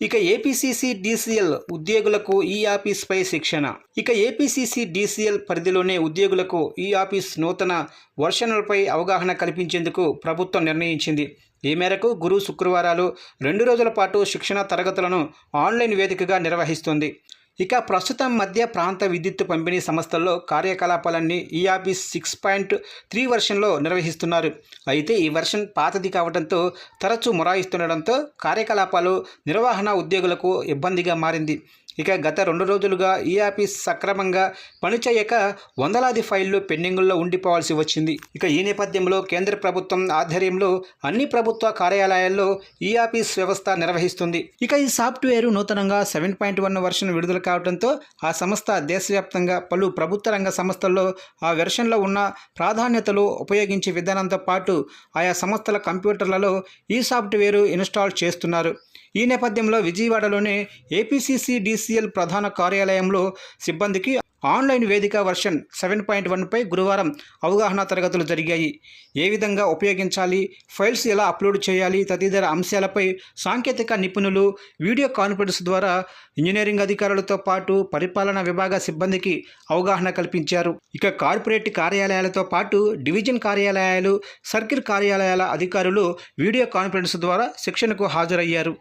ఇక APCC DCL ఉద్యోగులకు ఈ ఆఫీస్పై శిక్షణ. ఏపీసీసీ డీసీఎల్ పరిధిలోనే ఉద్యోగులకు ఈ ఆఫీస్ నూతన వర్షన్లపై అవగాహన కల్పించేందుకు ప్రభుత్వం నిర్ణయించింది. ఈ మేరకు గురు శుక్రవారాలు 2 రోజుల పాటు శిక్షణ తరగతులను ఆన్లైన్ వేదికగా నిర్వహిస్తుంది. ప్రస్తుతం మధ్య ప్రాంత విద్యుత్ పంపిణీ సంస్థల్లో కార్యకలాపాలన్నీ ఈ ఆఫీస్ 6.3 వెర్షన్లో నిర్వహిస్తున్నారు. అయితే ఈ వెర్షన్ పాతది కావడంతో తరచూ మొరాయిస్తుండడంతో కార్యకలాపాలు నిర్వహణ ఉద్యోగులకు ఇబ్బందిగా మారింది. గత 2 రోజులుగా ఈ ఆఫీస్ సక్రమంగా పనిచేయక వందలాది ఫైళ్లు పెండింగుల్లో ఉండిపోవాల్సి వచ్చింది. ఈ నేపథ్యంలో కేంద్ర ప్రభుత్వం ఆధ్వర్యంలో అన్ని ప్రభుత్వ కార్యాలయాల్లో ఈ ఆఫీస్ వ్యవస్థ నిర్వహిస్తుంది. ఈ సాఫ్ట్వేర్ నూతనంగా 7.1 వెర్షన్ విడుదల కావడంతో ఆ సంస్థ దేశవ్యాప్తంగా పలు ప్రభుత్వ రంగ సంస్థల్లో ఆ వెర్షన్లో ఉన్న ప్రాధాన్యతలు ఉపయోగించే విధానంతో పాటు ఆయా సంస్థల కంప్యూటర్లలో ఈ సాఫ్ట్వేర్ ఇన్స్టాల్ చేస్తున్నారు. ఈ నేపథ్యంలో విజయవాడలోని ఏపీసీసీ డీసీఎల్ ప్రధాన కార్యాలయంలో సిబ్బందికి ఆన్లైన్ వేదిక వెర్షన్ 7.1పై గురువారం అవగాహన తరగతులు జరిగాయి. ఏ విధంగా ఉపయోగించాలి, ఫైల్స్ ఎలా అప్లోడ్ చేయాలి తదితర అంశాలపై సాంకేతిక నిపుణులు వీడియో కాన్ఫరెన్స్ ద్వారా ఇంజనీరింగ్ అధికారులతో పాటు పరిపాలనా విభాగ సిబ్బందికి అవగాహన కల్పించారు. కార్పొరేట్ కార్యాలయాలతో పాటు డివిజన్ కార్యాలయాలు, సర్కిల్ కార్యాలయాల అధికారులు వీడియో కాన్ఫరెన్స్ ద్వారా శిక్షణకు హాజరయ్యారు.